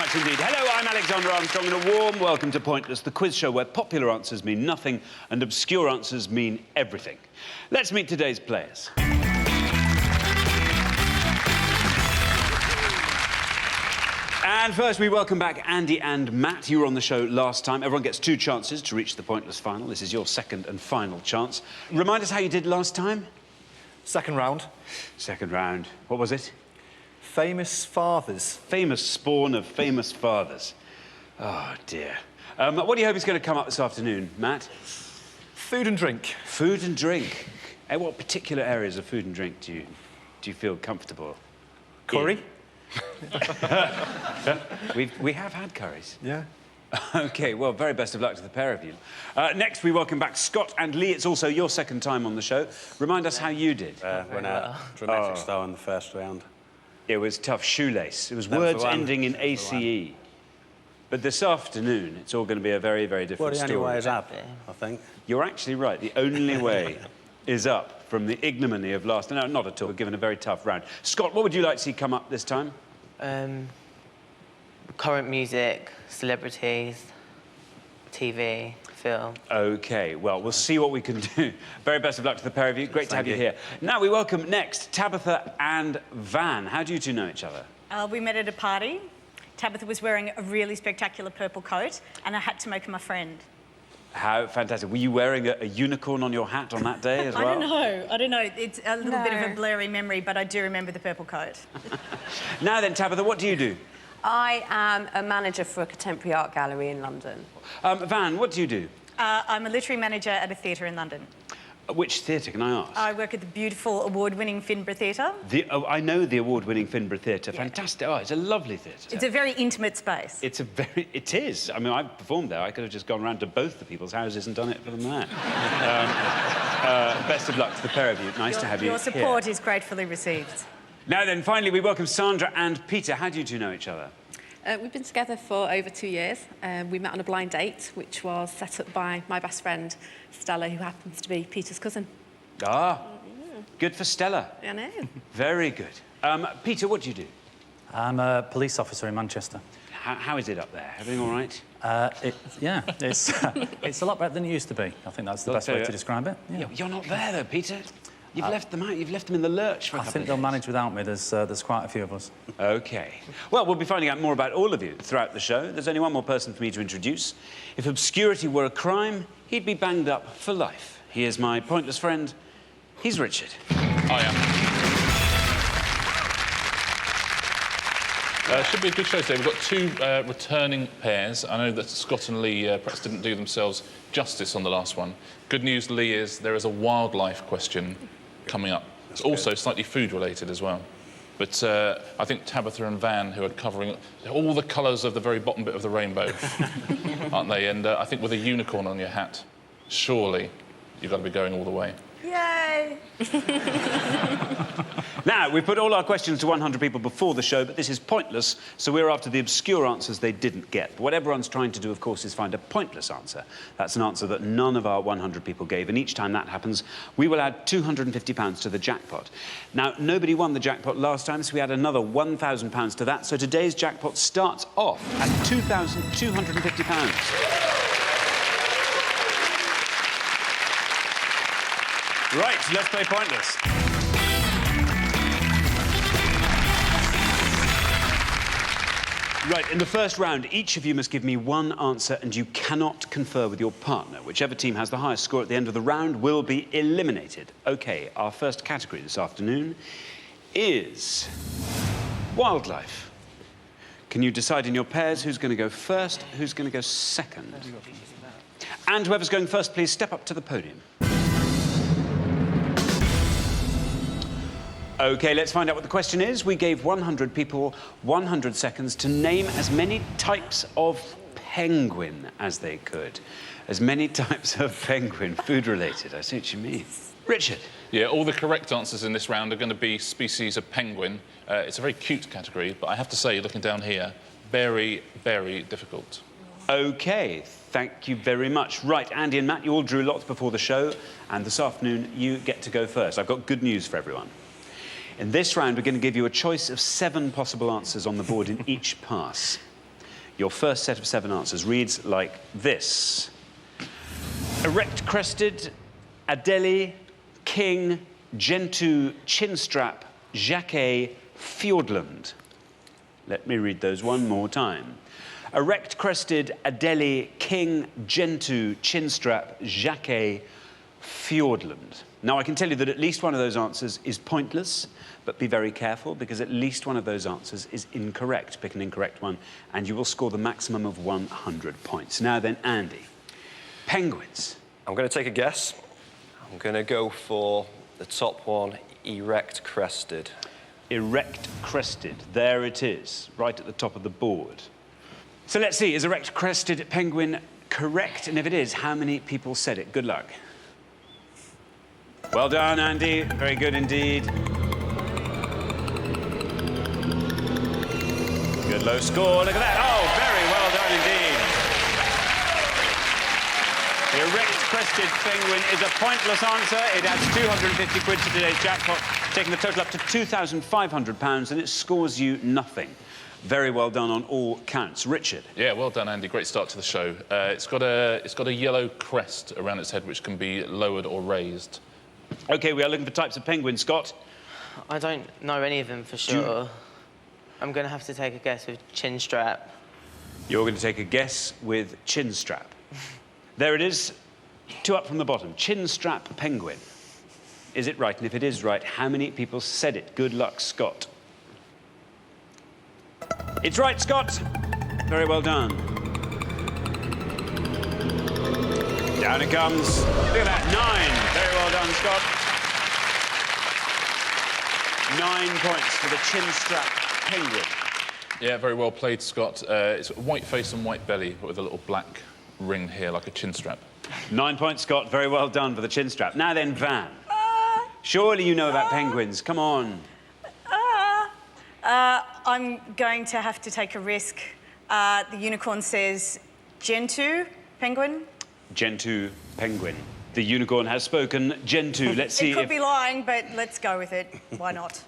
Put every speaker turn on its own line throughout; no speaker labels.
much indeed. Hello, I'm Alexander Armstrong, and a warm welcome to Pointless, the quiz show where popular answers mean nothing and obscure answers mean everything. Let's meet today's players. And first, we welcome back Andy and Matt. You were on the show last time. Everyone gets 2 chances to reach the Pointless final. This is your second and final chance. Remind us how you did last time.
Second round.
Second round. What was it?
Famous fathers.
Famous spawn of famous fathers. Oh, dear. What do you hope is going to come up this afternoon, Matt?
Food and drink.
Food and drink. What particular areas of food and drink do you feel comfortable?
Curry.
We have had curries.
Yeah.
OK, well, very best of luck to the pair of you. Next, we welcome back Scott and Lee. It's also your second time on the show. Remind us how you did.
Went out dramatic style in the first round.
It was tough. Shoelace. It was words ending in ACE. But this afternoon, it's all going to be a very, very different story.
Well, the only way is up, I think.
You're actually right. The only way is up from the ignominy of last... No, not at all. We're given a very tough round. Scott, what would you like to see come up this time?
Current music, celebrities, TV, film.
OK, well, we'll see what we can do. Very best of luck to the pair of you. Great to have you here. Now, we welcome next Tabitha and Van. How do you two know each other?
We met at a party. Tabitha was wearing a really spectacular purple coat, and I had to make her my friend.
How fantastic. Were you wearing a unicorn on your hat on that day as well?
I don't know. It's a little bit of a blurry memory, but I do remember the purple coat.
Now then, Tabitha, what do you do?
I am a manager for a contemporary art gallery in London.
Van, what do you do?
I'm a literary manager at a theatre in London.
Which theatre, can I ask?
I work at the beautiful award-winning Finborough Theatre.
I know the award-winning Finborough Theatre.
Yeah.
Fantastic. Oh, it's a lovely theatre.
It's a very intimate space.
It is. I mean, I've performed there. I could have just gone round to both the people's houses and done it for them there. Best of luck to the pair of you. Nice to have you
Your support
here.
is gratefully received.
Now then, finally, we welcome Sandra and Peter. How do you two know each other?
We've been together for over 2 years. We met on a blind date, which was set up by my best friend, Stella, who happens to be Peter's cousin.
Ah, good for Stella.
I know.
Very good. Peter, what do you do?
I'm a police officer in Manchester.
How is it up there? Everything all right?
It's a lot better than it used to be. I think that's the best way to describe it. Yeah.
You're not there, though, Peter. You've left them out. You've left them in the lurch for a couple of days.
I think they'll manage without me. There's quite a few of us.
OK. Well, we'll be finding out more about all of you throughout the show. There's only one more person for me to introduce. If obscurity were a crime, he'd be banged up for life. He is my pointless friend. He's Richard.
Should be a good show today. We've got 2 returning pairs. I know that Scott and Lee perhaps didn't do themselves justice on the last one. Good news, Lee, is there is a wildlife question coming up. It's also slightly food-related as well. But I think Tabitha and Van, who are covering all the colours of the very bottom bit of the rainbow, aren't they? And I think with a unicorn on your hat, surely you've got to be going all the way.
Yay!
Now, we've put all our questions to 100 people before the show, but this is pointless, so we're after the obscure answers they didn't get. But what everyone's trying to do, of course, is find a pointless answer. That's an answer that none of our 100 people gave, and each time that happens, we will add £250 to the jackpot. Now, nobody won the jackpot last time, so we add another £1,000 to that, so today's jackpot starts off at £2,250. Right, let's play Pointless. Right, in the first round, each of you must give me one answer and you cannot confer with your partner. Whichever team has the highest score at the end of the round will be eliminated. OK, our first category this afternoon is wildlife. Can you decide in your pairs who's going to go first, who's going to go second? And whoever's going first, please step up to the podium. OK, let's find out what the question is. We gave 100 people 100 seconds to name as many types of penguin as they could. As many types of penguin, food-related. I see what you mean. Richard.
Yeah, all the correct answers in this round are going to be species of penguin. It's a very cute category, but I have to say, looking down here, very, very difficult.
OK, thank you very much. Right, Andy and Matt, you all drew lots before the show, and this afternoon you get to go first. I've got good news for everyone. In this round, we're going to give you a choice of 7 possible answers on the board in each pass. Your first set of 7 answers reads like this. Erect-crested, Adélie, King, Gentoo, Chinstrap, Jacquet, Fiordland. Let me read those one more time. Erect-crested, Adélie, King, Gentoo, Chinstrap, Jacquet, Fiordland. Now, I can tell you that at least one of those answers is pointless, but be very careful, because at least one of those answers is incorrect. Pick an incorrect one, and you will score the maximum of 100 points. Now then, Andy, penguins.
I'm going to take a guess. I'm going to go for the top one, erect-crested.
Erect-crested. There it is, right at the top of the board. So let's see, is erect-crested penguin correct? And if it is, how many people said it? Good luck. Well done, Andy. Very good indeed. Good low score. Look at that. Oh, very well done indeed. The erect-crested penguin is a pointless answer. It adds 250 quid to today's jackpot, taking the total up to £2,500, and it scores you nothing. Very well done on all counts. Richard.
Yeah, well done, Andy. Great start to the show. It's got a yellow crest around its head, which can be lowered or raised.
OK, we are looking for types of penguins. Scott?
I don't know any of them for sure. I'm going to have to take a guess with chinstrap.
You're going to take a guess with chinstrap. There it is, 2 up from the bottom. Chinstrap penguin. Is it right? And if it is right, how many people said it? Good luck, Scott. It's right, Scott. Very well done. Down it comes. Look at that, 9. Very well done, Scott. 9 points for the chinstrap penguin.
Yeah, very well played, Scott. It's got a white face and white belly, but with a little black ring here, like a chin strap.
9 points, Scott. Very well done for the chin strap. Now then, Van. Surely you know about penguins. Come on.
I'm going to have to take a risk. The unicorn says Gentoo penguin.
Gentoo penguin. The unicorn has spoken. Gentoo. Let's see
It could be lying, but let's go with it. Why not?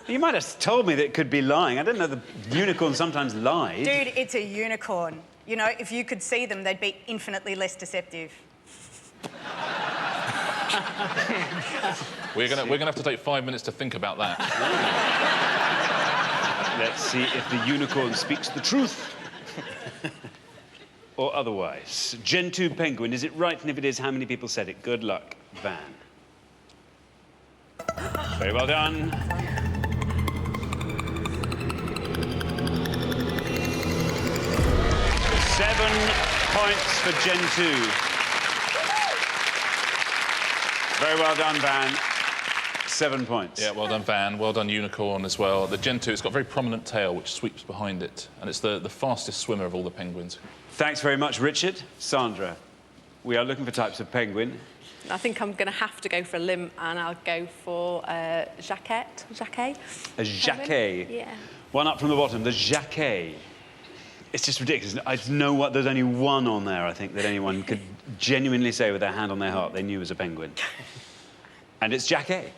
You might have told me that it could be lying. I didn't know the unicorn sometimes lied.
Dude, it's a unicorn. You know, if you could see them, they'd be infinitely less deceptive.
We're gonna have to take 5 minutes to think about that.
Let's see if the unicorn speaks the truth. Or otherwise. Gentoo penguin, is it right? And if it is, how many people said it? Good luck, Van. Very well done. Seven points for Gentoo. Very well done, Van. 7 points.
Yeah, well done, Van. Well done, unicorn, as well. The Gentoo, it's got a very prominent tail, which sweeps behind it, and it's the fastest swimmer of all the penguins.
Thanks very much, Richard. Sandra, we are looking for types of penguin.
I think I'm going to have to go for a limb, and I'll go for Jacquet.
A Jacquet.
Yeah.
1 up from the bottom, the Jacquet. It's just ridiculous. I know what. There's only 1 on there, I think, that anyone could genuinely say with their hand on their heart they knew was a penguin. And it's Jacquet.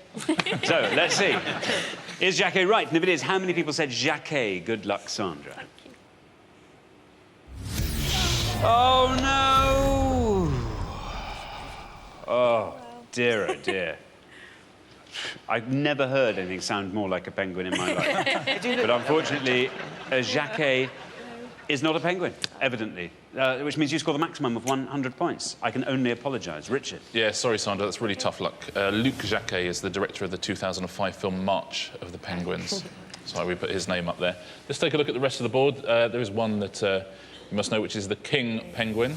So, let's see. Is Jacquet right? And if it is, how many people said Jacquet? Good luck, Sandra. Oh, no! Oh, dear, oh, dear. I've never heard anything sound more like a penguin in my life. But unfortunately, a Jacquet is not a penguin, evidently, which means you score the maximum of 100 points. I can only apologise. Richard?
Yeah, sorry, Sandra, that's really tough luck. Luc Jacquet is the director of the 2005 film March of the Penguins. So we put his name up there. Let's take a look at the rest of the board. There is one that you must know, which is the king penguin.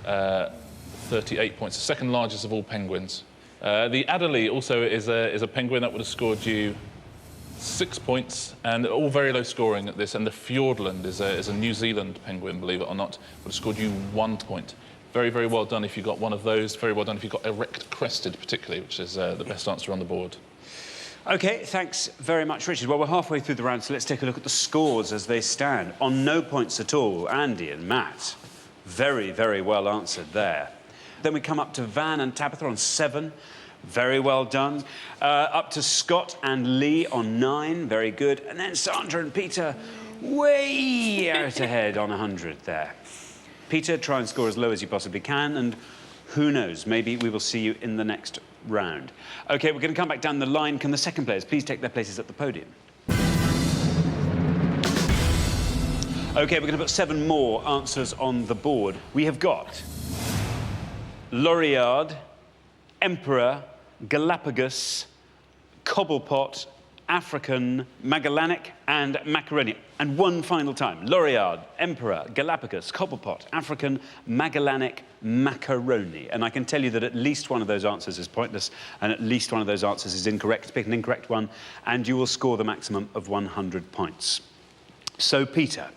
38 points, the second largest of all penguins. The Adélie also is a penguin that would have scored you 6 points, and all very low scoring at this. And the Fiordland is a New Zealand penguin, believe it or not, would have scored you 1 point. Very, very well done if you got one of those. Very well done if you got erect-crested, particularly, which is the best answer on the board.
OK, thanks very much, Richard. Well, we're halfway through the round, so let's take a look at the scores as they stand. On no points at all, Andy and Matt. Very, very well answered there. Then we come up to Van and Tabitha on 7. Very well done. Up to Scott and Lee on 9. Very good. And then Sandra and Peter way out ahead on 100 there. Peter, try and score as low as you possibly can, and who knows, maybe we will see you in the next round. OK, we're going to come back down the line. Can the second players please take their places at the podium? OK, we're going to put 7 more answers on the board. We have got Laureate, Emperor, Galapagos, Cobblepot, African, Magellanic and Macaroni. And one final time. Laureate, Emperor, Galapagos, Cobblepot, African, Magellanic, Macaroni. And I can tell you that at least one of those answers is pointless and at least one of those answers is incorrect. Pick an incorrect one and you will score the maximum of 100 points. So, Peter,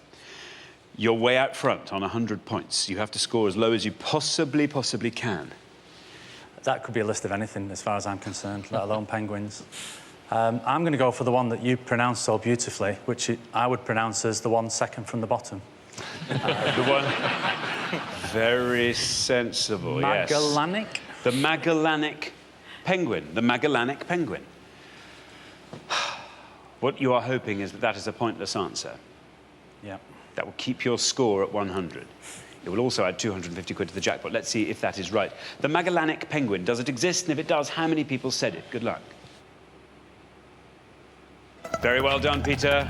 you're way out front on 100 points. You have to score as low as you possibly can.
That could be a list of anything, as far as I'm concerned, let alone penguins. I'm going to go for the one that you pronounced so beautifully, which I would pronounce as the one second from the bottom.
The one... Very sensible,
Magellanic?
Yes. The Magellanic penguin. The Magellanic penguin. What you are hoping is that that is a pointless answer.
Yeah.
That will keep your score at 100. It will also add 250 quid to the jackpot. Let's see if that is right. The Magellanic penguin, does it exist? And if it does, how many people said it? Good luck. Very well done, Peter.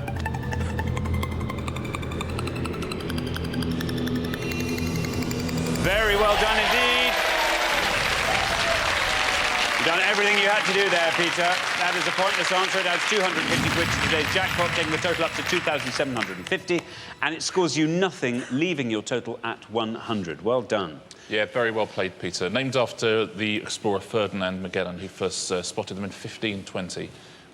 Very well done indeed. You've done everything you had to do there, Peter. That is a pointless answer. It adds 250 quid to today's jackpot, taking the total up to 2,750, and it scores you nothing, leaving your total at 100. Well done.
Yeah, very well played, Peter. Named after the explorer Ferdinand Magellan, who first spotted them in 1520,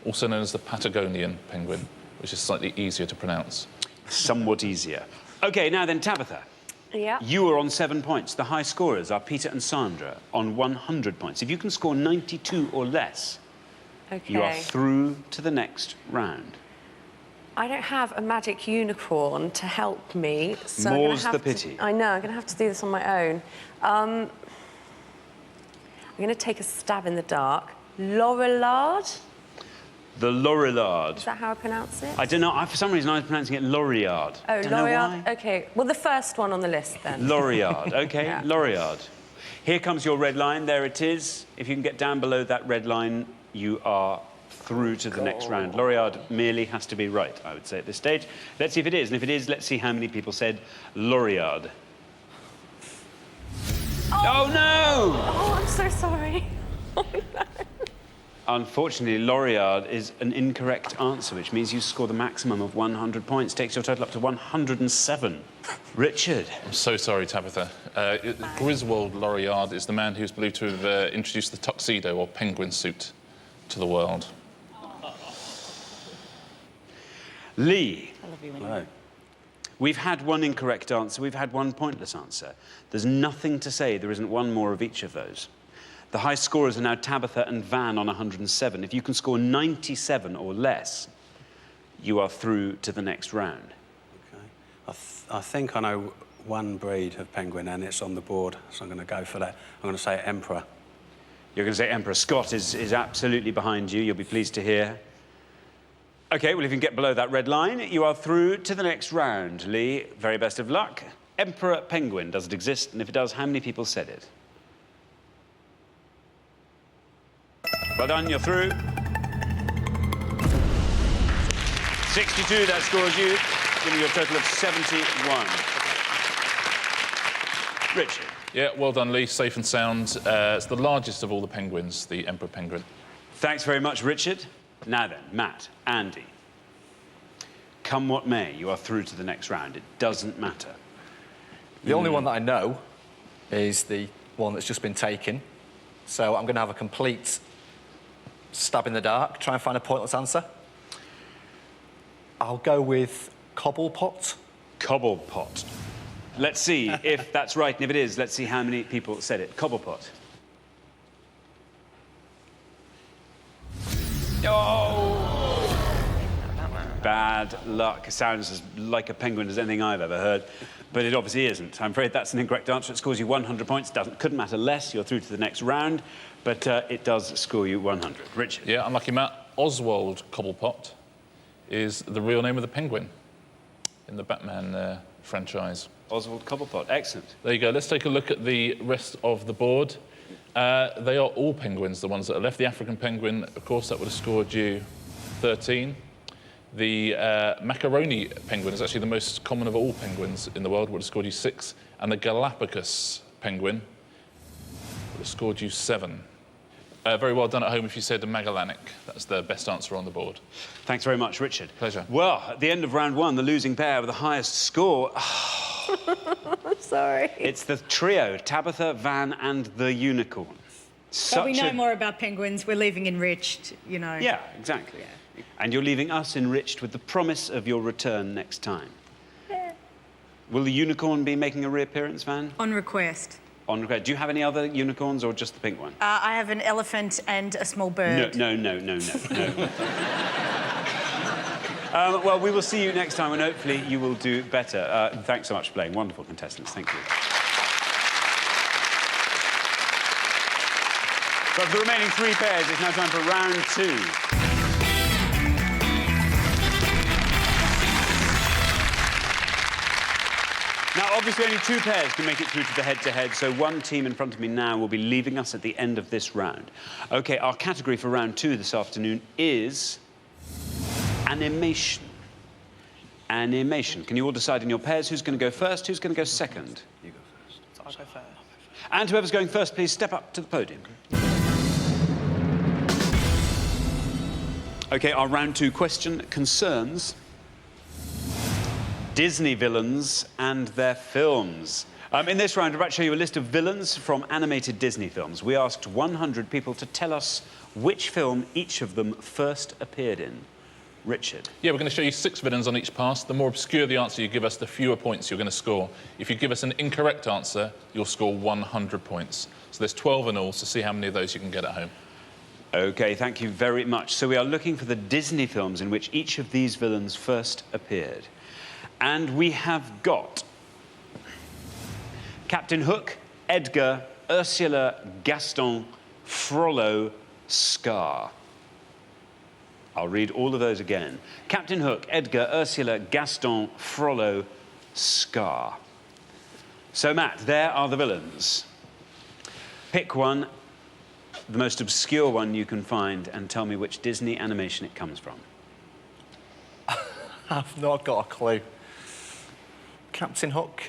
also known as the Patagonian penguin, which is slightly easier to pronounce.
Somewhat easier. OK, now then, Tabitha.
Yeah.
You are on 7 points. The high scorers are Peter and Sandra on 100 points. If you can score 92 or less, you are through to the next round.
I don't have a magic unicorn to help me, so
More's the pity.
I know, I'm going to have to do this on my own. I'm going to take a stab in the dark. Laurelard?
The Laurelard.
Is that how I pronounce it?
I don't know. For some reason, I was pronouncing it Laureate.
Oh,
don't know why.
OK. Well, the first one on the list, then.
Laureate. OK,
Yeah.
Laureate. Here comes your red line. There it is. If you can get down below that red line, you are through to the next round. Laureate merely has to be right, I would say, at this stage. Let's see if it is. And if it is, let's see how many people said Laureate. Oh, no!
Oh, I'm so sorry. Oh, no.
Unfortunately, Laureate is an incorrect answer, which means you score the maximum of 100 points. Takes your total up to 107. Richard.
I'm so sorry, Tabitha. Griswold Laureate is the man who's believed to have introduced the tuxedo or penguin suit to the world.
Lee.
I love you anyway.
We've had one incorrect answer. We've had one pointless answer. There's nothing to say there isn't one more of each of those. The high scorers are now Tabitha and Van on 107. If you can score 97 or less, you are through to the next round.
OK. I think I know one breed of penguin, and it's on the board, so I'm going to go for that. I'm going to say Emperor.
You're going to say Emperor. Scott is absolutely behind you. You'll be pleased to hear. OK, well, if you can get below that red line, you are through to the next round. Lee, very best of luck. Emperor penguin, does it exist? And if it does, how many people said it? Well done, you're through. 62, that scores you, giving you a total of 71. Richard.
Yeah, well done, Lee. Safe and sound. It's the largest of all the penguins, the emperor penguin.
Thanks very much, Richard. Now then, Matt, Andy. Come what may, you are through to the next round. It doesn't matter.
The only one that I know is the one that's just been taken. So I'm going to have a complete stab in the dark, try and find a pointless answer. I'll go with Cobblepot.
Cobblepot. Let's see if that's right, and if it is, let's see how many people said it. Cobblepot. Oh! Bad luck. Sounds as like a penguin as anything I've ever heard, but it obviously isn't. I'm afraid that's an incorrect answer. It scores you 100 points. Couldn't matter less. You're through to the next round, but it does score you 100. Richard.
Yeah, unlucky Matt. Oswald Cobblepot is the real name of the penguin. in the Batman franchise.
Oswald Cobblepot, excellent.
There you go. Let's take a look at the rest of the board. They are all penguins, the ones that are left. The African penguin, of course, that would have scored you 13. The macaroni penguin is actually the most common of all penguins in the world, would have scored you 6. And the Galapagos penguin would have scored you 7. Very well done at home if you said the Magellanic. That's the best answer on the board.
Thanks very much, Richard.
Pleasure.
Well, at the end of round 1, the losing pair with the highest score...
Sorry.
It's the trio, Tabitha, Van and the Unicorn.
But we know more about penguins. We're leaving enriched, you know.
Yeah, exactly. Yeah. And you're leaving us enriched with the promise of your return next time.
Yeah.
Will the unicorn be making a reappearance, Van?
On request.
On request. Do you have any other unicorns or just the pink one?
I have an elephant and a small bird.
No. Well, we will see you next time, and hopefully you will do better. Thanks so much for playing. Wonderful contestants. Thank you. But for the remaining 3 pairs, it's now time for round 2. Now, obviously, only 2 pairs can make it through to the head-to-head, so one team in front of me now will be leaving us at the end of this round. OK, our category for round 2 this afternoon is... animation. Animation. Can you all decide in your pairs who's going to go first, who's going to go second?
You go first. I'll go first.
And whoever's going first, please step up to the podium. OK, our round 2 question concerns Disney villains and their films. In this round, I'm about to show you a list of villains from animated Disney films. We asked 100 people to tell us which film each of them first appeared in. Richard.
Yeah, we're going to show you 6 villains on each pass. The more obscure the answer you give us, the fewer points you're going to score. If you give us an incorrect answer, you'll score 100 points. So there's 12 in all, so see how many of those you can get at home.
OK, thank you very much. So we are looking for the Disney films in which each of these villains first appeared. And we have got Captain Hook, Edgar, Ursula, Gaston, Frollo, Scar. I'll read all of those again. Captain Hook, Edgar, Ursula, Gaston, Frollo, Scar. So, Matt, there are the villains. Pick one, the most obscure one you can find, and tell me which Disney animation it comes from.
I've not got a clue. Captain Hook.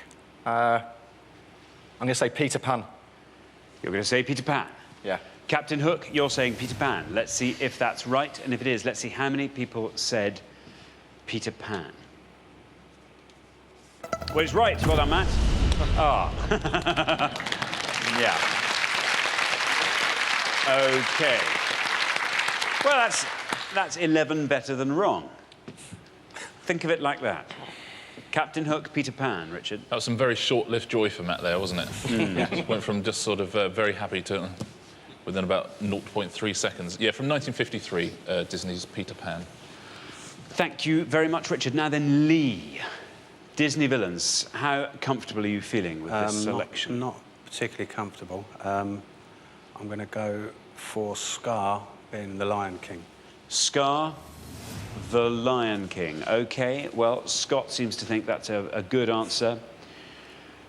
I'm going to say Peter Pan.
You're going to say Peter Pan?
Yeah.
Captain Hook, you're saying Peter Pan. Let's see if that's right, and if it is, let's see how many people said Peter Pan. Well, it's right. Well done, Matt. Yeah. OK. Well, that's 11 better than wrong. Think of it like that. Captain Hook, Peter Pan, Richard.
That was some very short-lived joy for Matt there, wasn't it? Went from just sort of very happy to within about 0.3 seconds. Yeah, from 1953, Disney's Peter Pan.
Thank you very much, Richard. Now then, Lee. Disney villains, how comfortable are you feeling with this selection?
Not particularly comfortable. I'm going to go for Scar being the Lion King.
Scar, the Lion King. OK, well, Scott seems to think that's a good answer.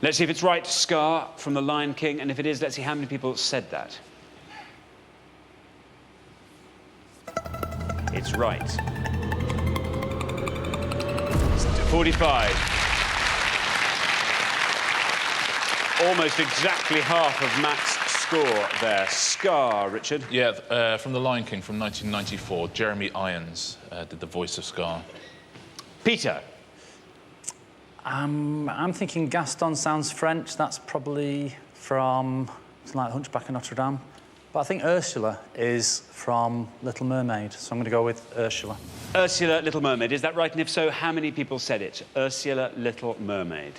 Let's see if it's right, Scar from the Lion King. And if it is, let's see how many people said that. It's right. 45. Almost exactly half of Matt's score there. Scar, Richard.
Yeah, from The Lion King from 1994, Jeremy Irons did the voice of Scar.
Peter.
I'm thinking Gaston sounds French. That's probably from something like Hunchback of Notre Dame. But I think Ursula is from Little Mermaid, so I'm going to go with Ursula.
Ursula, Little Mermaid. Is that right? And if so, how many people said it? Ursula, Little Mermaid.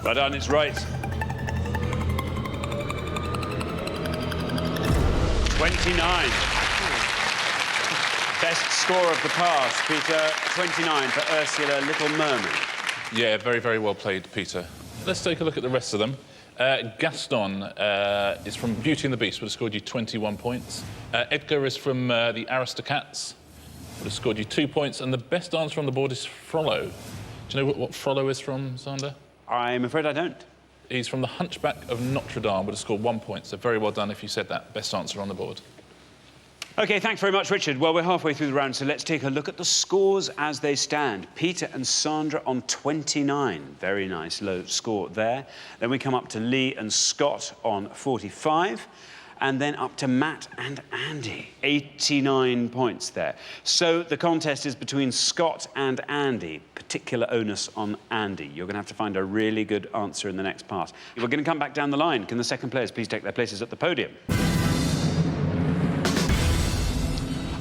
Well done, it's right. 29. Best score of the pass, Peter. 29 for Ursula, Little Mermaid.
Yeah, very, very well played, Peter. Let's take a look at the rest of them. Gaston is from Beauty and the Beast, would have scored you 21 points. Edgar is from the Aristocats. would have scored you 2 points, and the best answer on the board is Frollo. Do you know what Frollo is from, Xander?
I'm afraid I don't.
He's from The Hunchback of Notre Dame, would have scored 1 point, so very well done if you said that. Best answer on the board.
OK, thanks very much, Richard. Well, we're halfway through the round, so let's take a look at the scores as they stand. Peter and Sandra on 29. Very nice low score there. Then we come up to Lee and Scott on 45. And then up to Matt and Andy, 89 points there. So the contest is between Scott and Andy, particular onus on Andy. You're going to have to find a really good answer in the next part. We're going to come back down the line. Can the second players please take their places at the podium?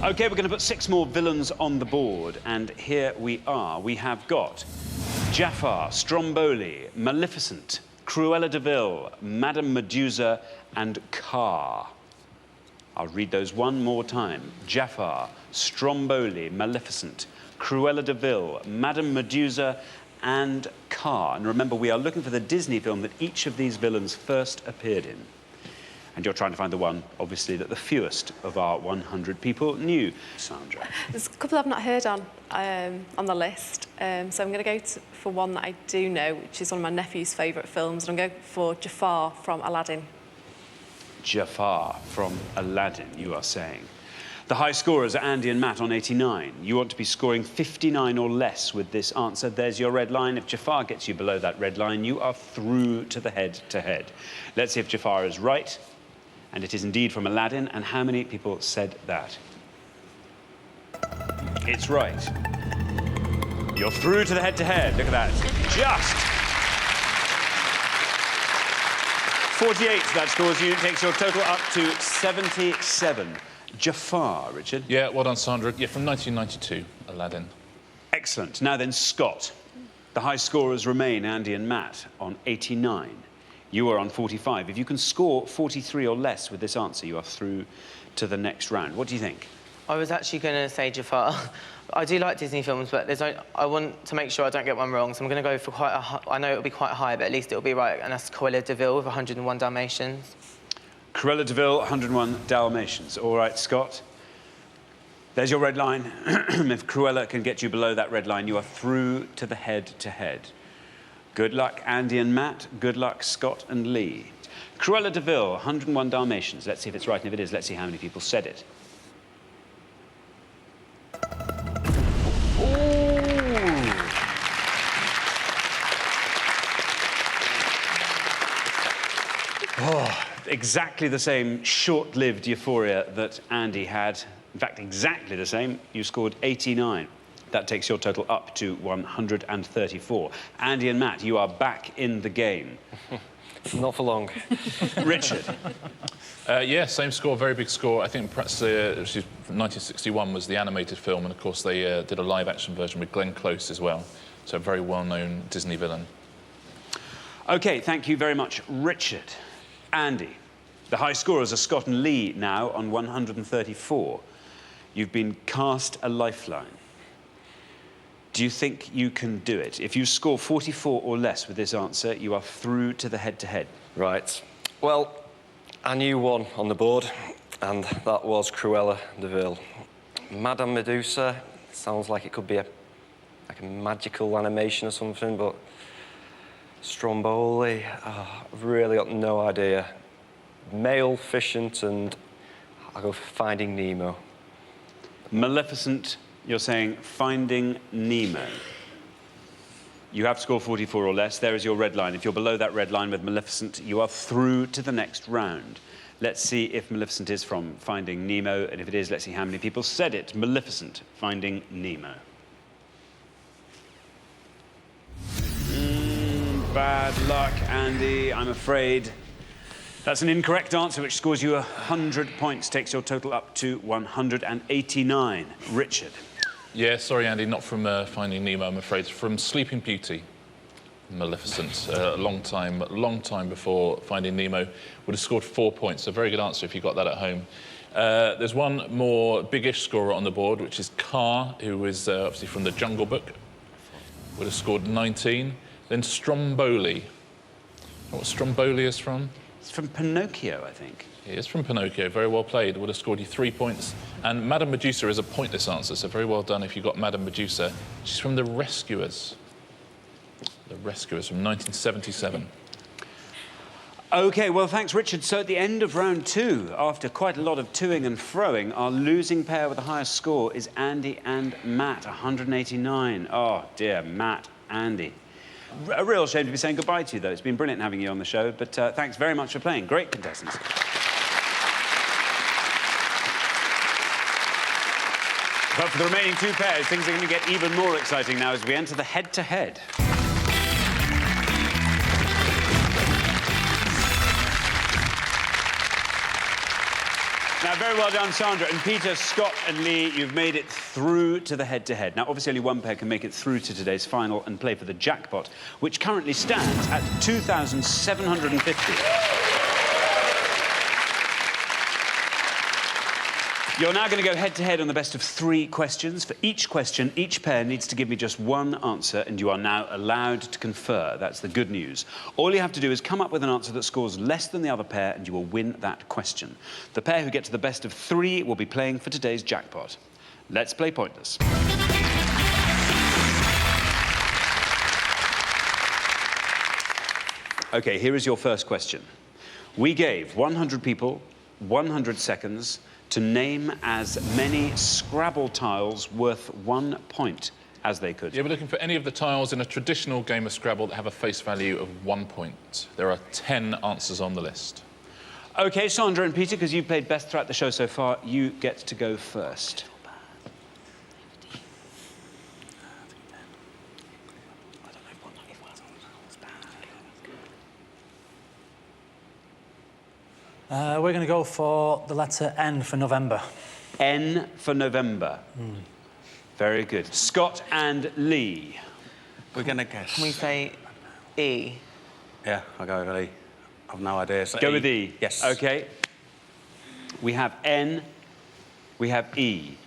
OK, we're going to put 6 more villains on the board, and here we are. We have got Jafar, Stromboli, Maleficent, Cruella de Vil, Madame Medusa, and Car. I'll read those one more time. Jafar, Stromboli, Maleficent, Cruella de Vil, Madame Medusa, and Car. And remember, we are looking for the Disney film that each of these villains first appeared in. And you're trying to find the one, obviously, that the fewest of our 100 people knew. Sandra.
There's a couple I've not heard on the list, so I'm going to go for one that I do know, which is one of my nephew's favourite films, and I'm going for Jafar from Aladdin.
Jafar from Aladdin, you are saying. The high scorers are Andy and Matt on 89. You want to be scoring 59 or less with this answer. There's your red line. If Jafar gets you below that red line, you are through to the head-to-head. Let's see if Jafar is right. And it is indeed from Aladdin. And how many people said that? It's right. You're through to the head-to-head. Look at that. Just 48, that scores you. Takes your total up to 77. Jafar, Richard.
Yeah, well done, Sandra. Yeah, from 1992, Aladdin.
Excellent. Now then, Scott. The high scorers remain Andy and Matt on 89. You are on 45. If you can score 43 or less with this answer, you are through to the next round. What do you think?
I was actually going to say Jafar. I do like Disney films, but I want to make sure I don't get one wrong, so I'm going to go for quite a high... I know it'll be quite high, but at least it'll be right, and that's Cruella de Vil with 101 Dalmatians.
Cruella de Vil, 101 Dalmatians. All right, Scott. There's your red line. If Cruella can get you below that red line, you are through to the head-to-head. Good luck, Andy and Matt. Good luck, Scott and Lee. Cruella de Vil, 101 Dalmatians. Let's see if it's right, and if it is, let's see how many people said it. Oh, exactly the same short-lived euphoria that Andy had. In fact, exactly the same. You scored 89. That takes your total up to 134. Andy and Matt, you are back in the game.
Not for long.
Richard.
Yeah, same score, very big score. I think perhaps 1961 was the animated film, and of course they did a live-action version with Glenn Close as well. So a very well-known Disney villain. OK, thank you very much, Richard. Andy, the high scorers are Scott and Lee now on 134. You've been cast a lifeline. Do you think you can do it? If you score 44 or less with this answer, you are through to the head-to-head.
Right. Well, I knew one on the board, and that was Cruella de Vil. Madame Medusa sounds like it could be like a magical animation or something, but Stromboli, I've really got no idea. Maleficent, and I'll go for Finding Nemo.
Maleficent, you're saying Finding Nemo. You have to score 44 or less. There is your red line. If you're below that red line with Maleficent, you are through to the next round. Let's see if Maleficent is from Finding Nemo, and if it is, let's see how many people said it. Maleficent, Finding Nemo. Bad luck, Andy, I'm afraid. That's an incorrect answer, which scores you 100 points, takes your total up to 189. Richard.
Yeah, sorry, Andy, not from Finding Nemo, I'm afraid. From Sleeping Beauty, Maleficent. A long time before Finding Nemo. Would have scored 4 points. A very good answer if you got that at home. There's one more biggish scorer on the board, which is Car, who is obviously from The Jungle Book. Would have scored 19. Then Stromboli. Know what Stromboli is from?
It's from Pinocchio, I think.
It is from Pinocchio. Very well played. Would have scored you 3 points. And Madame Medusa is a pointless answer, so very well done if you got Madame Medusa. She's from The Rescuers. The Rescuers from 1977.
OK, well, thanks, Richard. So at the end of round 2, after quite a lot of toing and froing, our losing pair with the highest score is Andy and Matt, 189. Oh, dear, Matt, Andy. A real shame to be saying goodbye to you, though. It's been brilliant having you on the show, but thanks very much for playing. Great contestants. But for the remaining 2 pairs, things are going to get even more exciting now as we enter the head-to-head. Now, very well done, Sandra. And Peter, Scott and Lee, you've made it through to the head-to-head. Now, obviously, only one pair can make it through to today's final and play for the jackpot, which currently stands at 2,750. You're now going to go head-to-head on the best of 3 questions. For each question, each pair needs to give me just one answer, and you are now allowed to confer. That's the good news. All you have to do is come up with an answer that scores less than the other pair, and you will win that question. The pair who get to the best of 3 will be playing for today's jackpot. Let's play Pointless. OK, here is your first question. We gave 100 people 100 seconds to name as many Scrabble tiles worth 1 point as they could.
Yeah, we're looking for any of the tiles in a traditional game of Scrabble that have a face value of 1 point. There are 10 answers on the list.
OK, Sandra and Peter, because you've played best throughout the show so far, you get to go first.
We're going to go for the letter N for November.
N for November. Very good. Scott and Lee.
We're going to guess.
Can we say E?
Yeah, I'll go with E. I've no idea. So
Go with E?
Yes.
OK. We have N. We have E.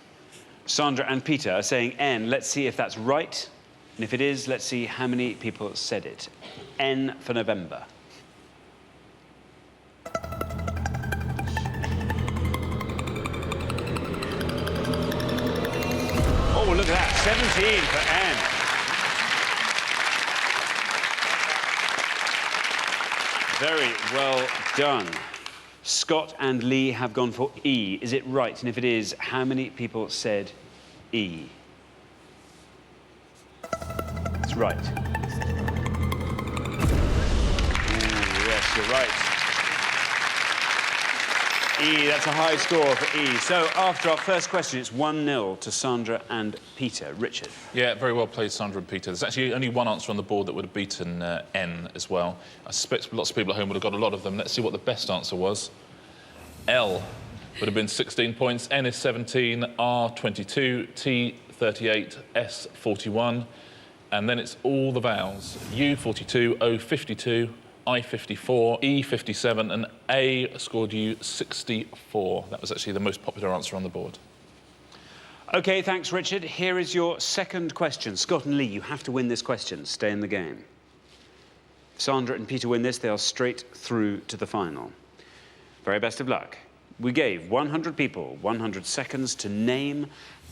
Sandra and Peter are saying N. Let's see if that's right. And if it is, let's see how many people said it. N for November. Oh, look at that. 17 for N. Very well done. Scott and Lee have gone for E. Is it right? And if it is, how many people said E? It's right. Ooh, yes, you're right. E, that's a high score for E. So after our first question, it's 1-0 to Sandra and Peter. Richard.
Yeah, very well played, Sandra and Peter. There's actually only one answer on the board that would have beaten N as well. I suspect lots of people at home would have got a lot of them. Let's see what the best answer was. L would have been 16 points. N is 17, R 22, T 38, S 41. And then it's all the vowels. U 42, O 52, I 54, E 57, and A scored you 64. That was actually the most popular answer on the board.
OK, thanks, Richard. Here is your second question. Scott and Lee, you have to win this question. Stay in the game. If Sandra and Peter win this, they are straight through to the final. Very best of luck. We gave 100 people 100 seconds to name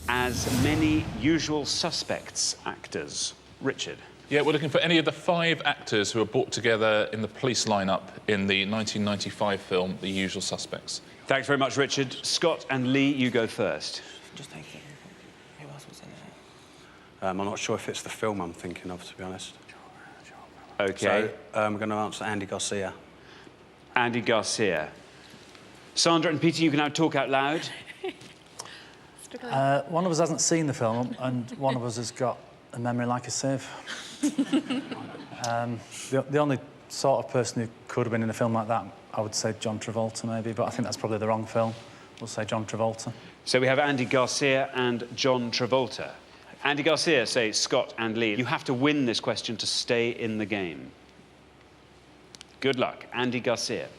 as many usual suspects actors. Richard.
Yeah, we're looking for any of the 5 actors who were brought together in the police lineup in the 1995 film The Usual Suspects.
Thanks very much, Richard. Scott and Lee, you go first.
Just take it. Who else was in it?
I'm not sure if it's the film I'm thinking of, to be honest.
OK.
So I'm going to answer Andy Garcia.
Andy Garcia. Sandra and Peter, you can now talk out loud.
One of us hasn't seen the film, and one of us has got a memory like a sieve. The only sort of person who could have been in a film like that, I would say John Travolta, maybe, but I think that's probably the wrong film. We'll say John Travolta.
So we have Andy Garcia and John Travolta. Andy Garcia, say Scott and Lee. You have to win this question to stay in the game. Good luck. Andy Garcia.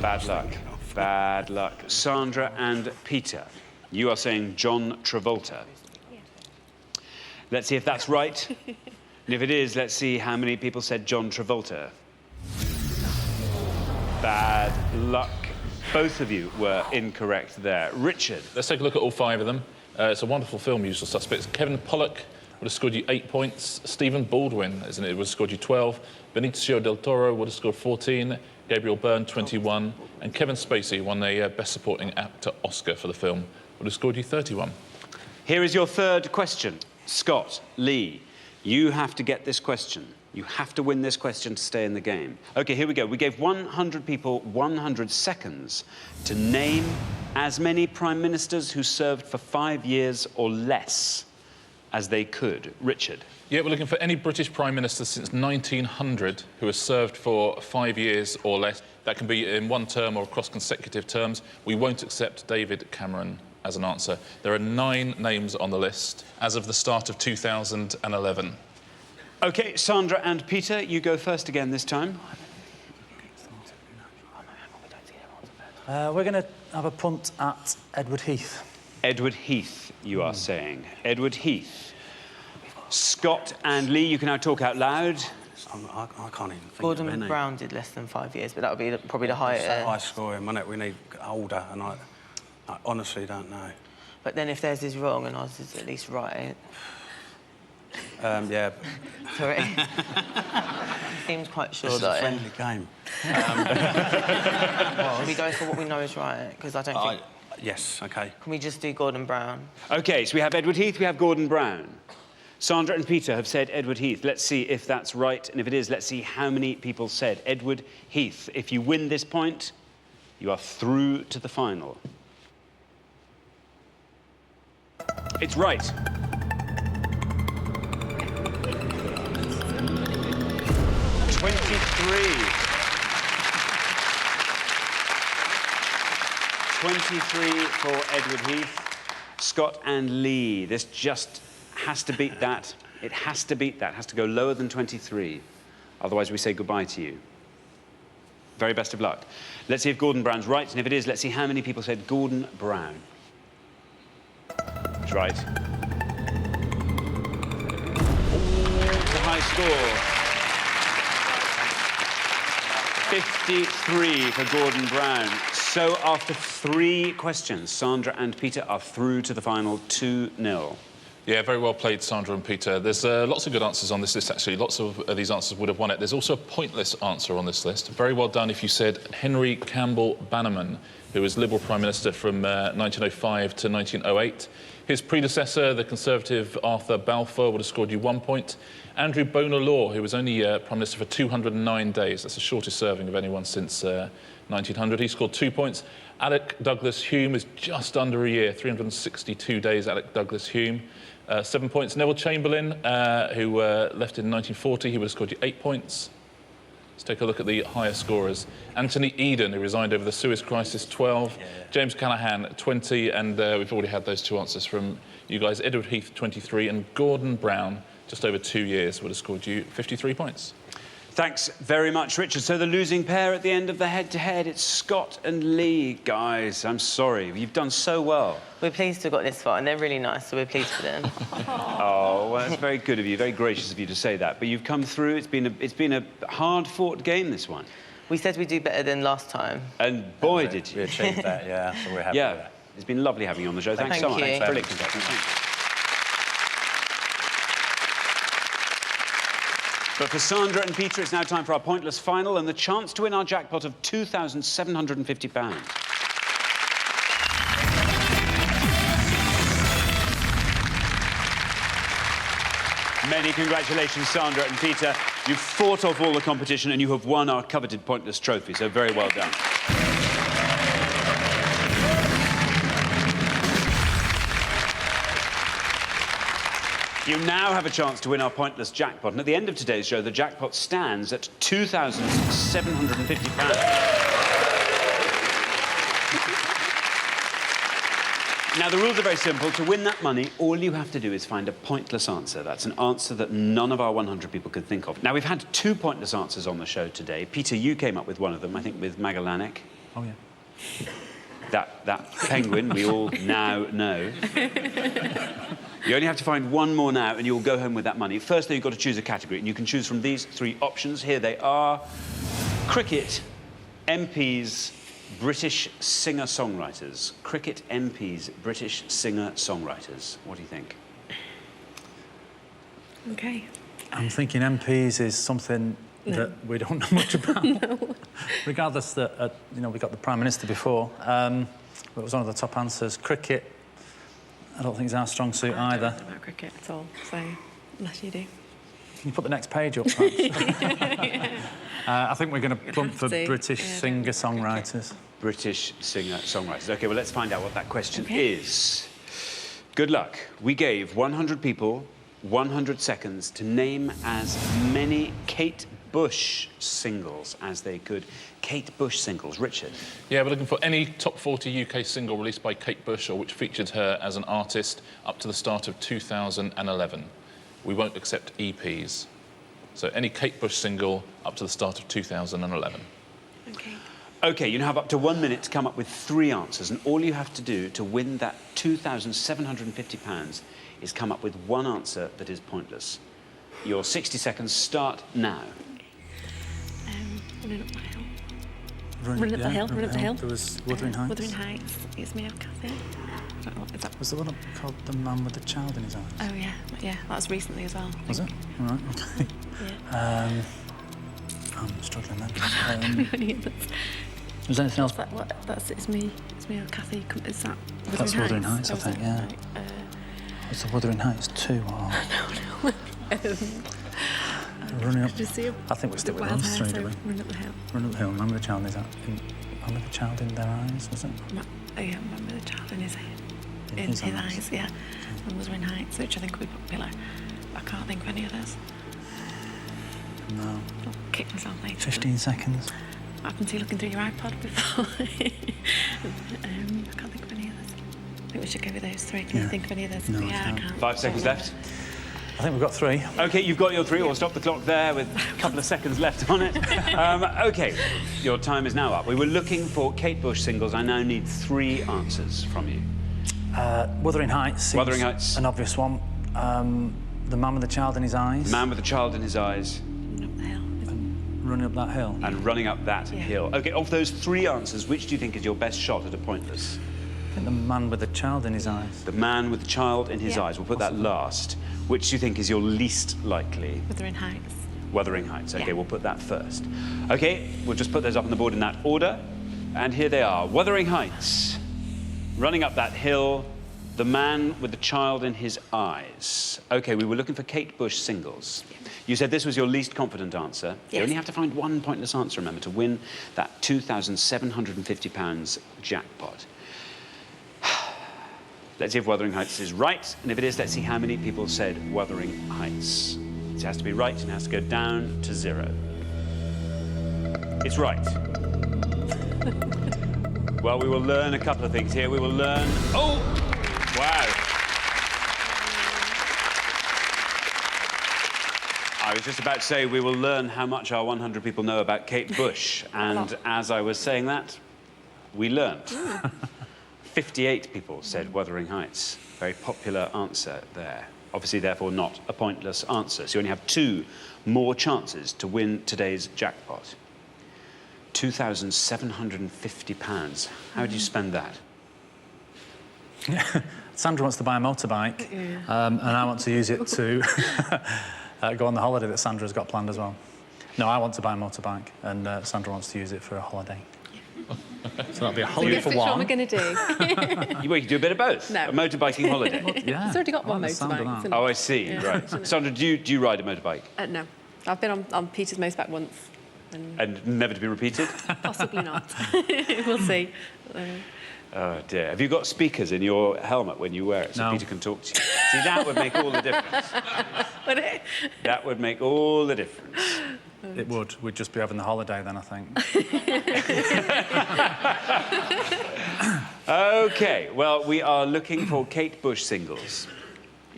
Bad luck. Bad luck. Sandra and Peter. You are saying John Travolta. Let's see if that's right. And if it is, let's see how many people said John Travolta. Bad luck. Both of you were incorrect there. Richard.
Let's take a look at all 5 of them. It's a wonderful film, Usual Suspects. Kevin Pollak would have scored you 8 points. Stephen Baldwin, isn't it, would have scored you 12. Benicio del Toro would have scored 14. Gabriel Byrne, 21. And Kevin Spacey won a Best Supporting Actor Oscar for the film, would have scored you 31.
Here is your third question. Scott, Lee, you have to get this question. You have to win this question to stay in the game. OK, here we go. We gave 100 people 100 seconds to name as many prime ministers who served for 5 years or less as they could. Richard.
Yeah, we're looking for any British Prime Minister since 1900 who has served for 5 years or less. That can be in one term or across consecutive terms. We won't accept David Cameron as an answer. There are 9 names on the list as of the start of 2011.
OK, Sandra and Peter, you go first again this time.
We're going to have a punt at Edward Heath.
Edward Heath, you are saying. Edward Heath. Scott and Lee, you can now talk out loud.
I can't even think
Gordon
of any.
Brown did less than 5 years, but that would be probably the highest.
High scoring, wasn't it? We need older, and I honestly don't know.
But then if theirs is wrong and ours is at least right...
Yeah.
Sorry. Seems quite sure
This is
though.
a friendly game.
Can we go for what we know is right? Because I don't think...
Yes, OK.
Can we just do Gordon Brown?
OK, so we have Edward Heath, we have Gordon Brown. Sandra and Peter have said Edward Heath. Let's see if that's right, and if it is, let's see how many people said Edward Heath. If you win this point, you are through to the final. It's right. $23 for Edward Heath. Scott and Lee, this just has to beat that. It has to beat that. It has to go lower than 23. Otherwise, we say goodbye to you. Very best of luck. Let's see if Gordon Brown's right, and if it is, let's see how many people said Gordon Brown. It's right. The high score. 53 for Gordon Brown. So after 3 questions, Sandra and Peter are through to the final 2-0.
Yeah, very well played, Sandra and Peter. There's lots of good answers on this list, actually. Lots of these answers would have won it. There's also a pointless answer on this list. Very well done if you said Henry Campbell Bannerman, who was Liberal Prime Minister from 1905 to 1908. His predecessor, the Conservative Arthur Balfour, would have scored you 1 point. Andrew Bonar Law, who was only Prime Minister for 209 days. That's the shortest serving of anyone since 1900. He scored 2 points. Alec Douglas Hume is just under a year, 362 days, Alec Douglas Hume. 7 points. Neville Chamberlain, who left in 1940, he would have scored you 8 points. Let's take a look at the higher scorers. Anthony Eden, who resigned over the Suez Crisis, 12. Yeah. James Callaghan, 20. And we've already had those 2 answers from you guys. Edward Heath, 23. And Gordon Brown, just over 2 years, would have scored you 53 points.
Thanks very much, Richard. So the losing pair at the end of the head-to-head, it's Scott and Lee. Guys, I'm sorry. You've done so well.
We're pleased to have got this far, and they're really nice, so we're pleased for them.
Oh, well, that's very good of you, very gracious of you to say that. But you've come through. It's been a hard-fought game, this one.
We said we'd do better than last time.
And boy, did you.
We achieved that, yeah, so we're happy with that.
It's been lovely having you on the show. Thanks
Thank
so much.
you.
Brilliant. Thanks. But for Sandra and Peter, it's now time for our pointless final and the chance to win our jackpot of £2,750. Many congratulations, Sandra and Peter. You've fought off all the competition and you have won our coveted pointless trophy, so very well done. You now have a chance to win our pointless jackpot, and at the end of today's show, the jackpot stands at £2,750. Now, the rules are very simple. To win that money, all you have to do is find a pointless answer. That's an answer that none of our 100 people could think of. Now, we've had 2 pointless answers on the show today. Peter, you came up with one of them, I think, with Magellanik.
Oh, yeah.
That penguin we all now know. You only have to find one more now, and you'll go home with that money. First, though, you've got to choose a category, and you can choose from these 3 options. Here they are. Cricket, MPs, British singer-songwriters. Cricket, MPs, British singer-songwriters. What do you think?
OK.
I'm thinking MPs is something that we don't know much about.
No.
Regardless that, you know, we got the Prime Minister before. It was one of the top answers. Cricket, I don't think is our strong suit
I
either.
don't know about cricket at all, so unless you do.
Can you put the next page up, perhaps? I think we're going to plump for British singer-songwriters.
British singer-songwriters. OK, well, let's find out what that question is. Good luck. We gave 100 people 100 seconds to name as many Kate Bush singles as they could. Kate Bush singles. Richard?
Yeah, we're looking for any top 40 UK single released by Kate Bush or which featured her as an artist up to the start of 2011. We won't accept EPs. So any Kate Bush single up to the start of 2011.
OK.
OK, you now have up to 1 minute to come up with 3 answers, and all you have to do to win that £2,750 is come up with 1 answer that is pointless. Your 60 seconds start now.
Running up the hill. Running up the hill. Running up the hill.
There was Wuthering Heights.
Wuthering Heights. It's me, Kathy. Is that...
Was the one called The Man with the Child in His Eyes?
Oh, yeah. Yeah, that was recently as well.
Was it? All right, OK.
Yeah.
I'm struggling then. Was there anything else?
It's me or Kathy. Is that Wuthering
That's Wuthering
Heights?
Heights, I think, yeah. It's the Wuthering Heights 2 or...
No.
Running up...
Did you see
I think we're still with those 3, do we?
Run up the hill.
Run up the hill. Man with the Child in their eyes, was it?
Yeah, Man with the Child in his head. In his eyes, yeah. And Wuthering Heights, which I think would be popular. I can't think of any others.
No.
I'll kick myself later.
15 seconds.
I can see looking through your iPod before. I can't think of any others. I think we should go with those 3. Can you think of any others?
No,
yeah, I can't.
5 seconds left.
I think we've got 3.
OK, you've got your 3. We'll stop the clock there with a couple of seconds left on it. OK, your time is now up. We were looking for Kate Bush singles. I now need 3 answers from you.
Wuthering Heights seems
Wuthering Heights.
an obvious one. The Man with the Child in His Eyes.
Man with the Child in His Eyes.
Running up that hill.
And running up that hill. OK, of those 3 answers, which do you think is your best shot at a pointless?
I think The Man with the Child in His Eyes.
The Man with the Child in His Eyes. We'll put that last. Which do you think is your least likely?
Wuthering Heights.
Wuthering Heights. OK, we'll put that first. OK, we'll just put those up on the board in that order. And here they are. Wuthering Heights. Running up that hill. The Man with the Child in His Eyes. OK, we were looking for Kate Bush singles. You said this was your least confident answer.
Yes.
You only have to find 1 pointless answer, remember, to win that £2,750 jackpot. Let's see if Wuthering Heights is right, and if it is, let's see how many people said Wuthering Heights. It has to be right, and it has to go down to 0. It's right. Well, we will learn a couple of things here. We will learn... Oh! Wow. I was just about to say we will learn how much our 100 people know about Kate Bush, and as I was saying that, we learnt. 58 people said Wuthering Heights. Very popular answer there. Obviously, therefore, not a pointless answer. So you only have 2 more chances to win today's jackpot. £2,750. How do you spend that?
Sandra wants to buy a motorbike, and I want to use it to go on the holiday that Sandra's got planned as well. No, I want to buy a motorbike, and Sandra wants to use it for a holiday. So that'll be a holiday for
Which
one.
one we're going to do?
You can do a bit of both.
No.
A motorbiking holiday.
Yeah.
He's already got one
the sound of
motorbike.
that.
Oh, I see. Right. Sandra, do you ride a motorbike?
No. I've been on Peter's motorbike once.
And never to be repeated?
Possibly not. We'll see.
Oh, dear. Have you got speakers in your helmet when you wear it so
No.
Peter can talk to you? See, that would make all the difference.
Would it?
That would make all the difference.
It would. We'd just be having the holiday then, I think.
OK, well, we are looking for Kate Bush singles.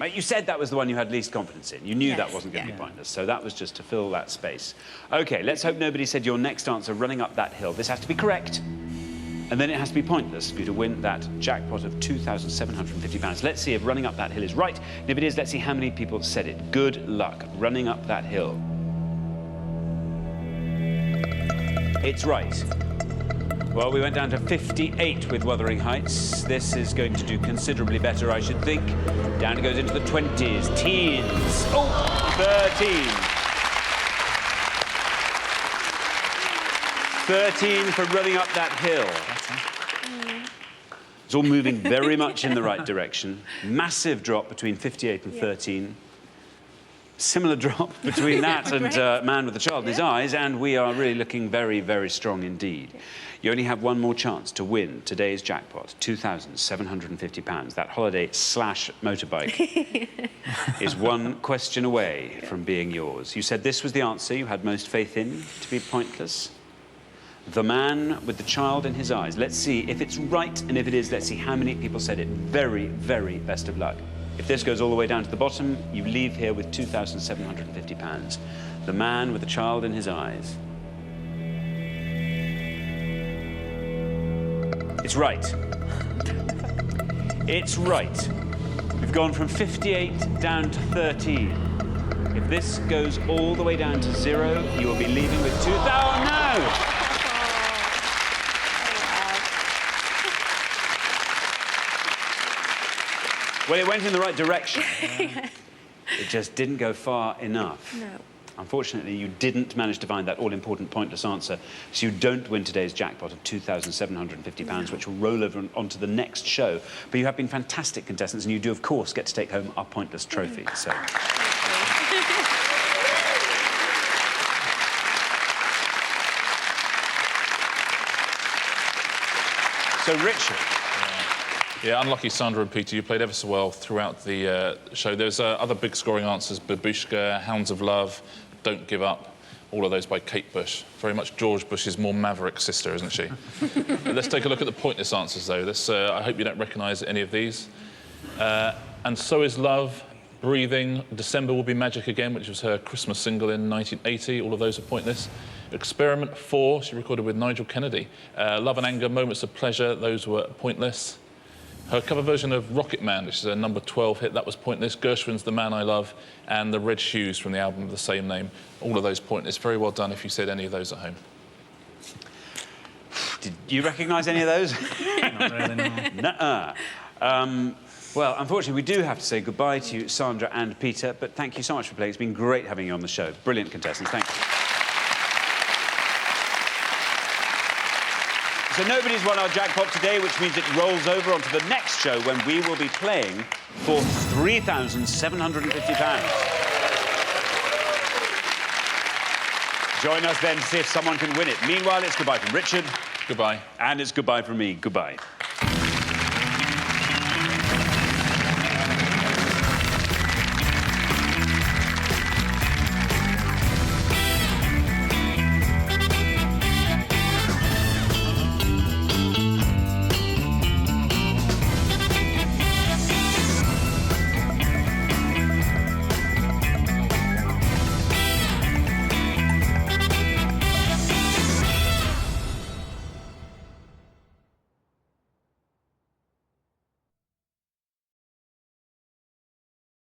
You said that was the one you had least confidence in. You knew that wasn't going to be pointless, so that was just to fill that space. OK, let's hope nobody said your next answer, running up that hill. This has to be correct. And then it has to be pointless for you to win that jackpot of £2,750. Let's see if running up that hill is right. And if it is, let's see how many people said it. Good luck running up that hill. It's right. Well, we went down to 58 with Wuthering Heights. This is going to do considerably better, I should think. Down it goes into the 20s, teens. Oh, 13. 13 for running up that hill. It's all moving very much in the right direction. Massive drop between 58 and 13. Similar drop between that and Man with a Child in His Eyes, and we are really looking very, very strong indeed. You only have one more chance to win today's jackpot, £2,750. That holiday/motorbike is one question away from being yours. You said this was the answer you had most faith in to be pointless. The Man with the Child in His Eyes. Let's see if it's right, and if it is, let's see how many people said it. Very, very best of luck. If this goes all the way down to the bottom, you leave here with £2,750. The Man with the Child in His Eyes. It's right. It's right. We've gone from 58 down to 13. If this goes all the way down to 0, you will be leaving with £2,000. No! Well, it went in the right direction. It just didn't go far enough.
No.
Unfortunately, you didn't manage to find that all-important pointless answer, so you don't win today's jackpot of £2,750, which will roll over onto the next show. But you have been fantastic contestants, and you do, of course, get to take home our pointless trophy. So. So, Richard.
Yeah, unlucky Sandra and Peter, you played ever so well throughout the show. There's other big scoring answers, Babushka, Hounds of Love, Don't Give Up, all of those by Kate Bush. Very much George Bush's more maverick sister, isn't she? Let's take a look at the pointless answers, though. I hope you don't recognise any of these. And So Is Love, Breathing, December Will Be Magic Again, which was her Christmas single in 1980. All of those are pointless. Experiment 4, she recorded with Nigel Kennedy. Love and Anger, Moments of Pleasure, those were pointless. Her cover version of Rocket Man, which is a number 12 hit, that was pointless. Gershwin's The Man I Love, and The Red Shoes from the album of the same name. All of those pointless. Very well done if you said any of those at home.
Did you recognise any of those?
Not really, no.
Nuh-uh. Well, unfortunately, we do have to say goodbye to you, Sandra and Peter, but thank you so much for playing. It's been great having you on the show. Brilliant contestants. Thank you. So nobody's won our jackpot today, which means it rolls over onto the next show when we will be playing for £3,750. Join us then to see if someone can win it. Meanwhile, it's goodbye from Richard.
Goodbye.
And it's goodbye from me. Goodbye.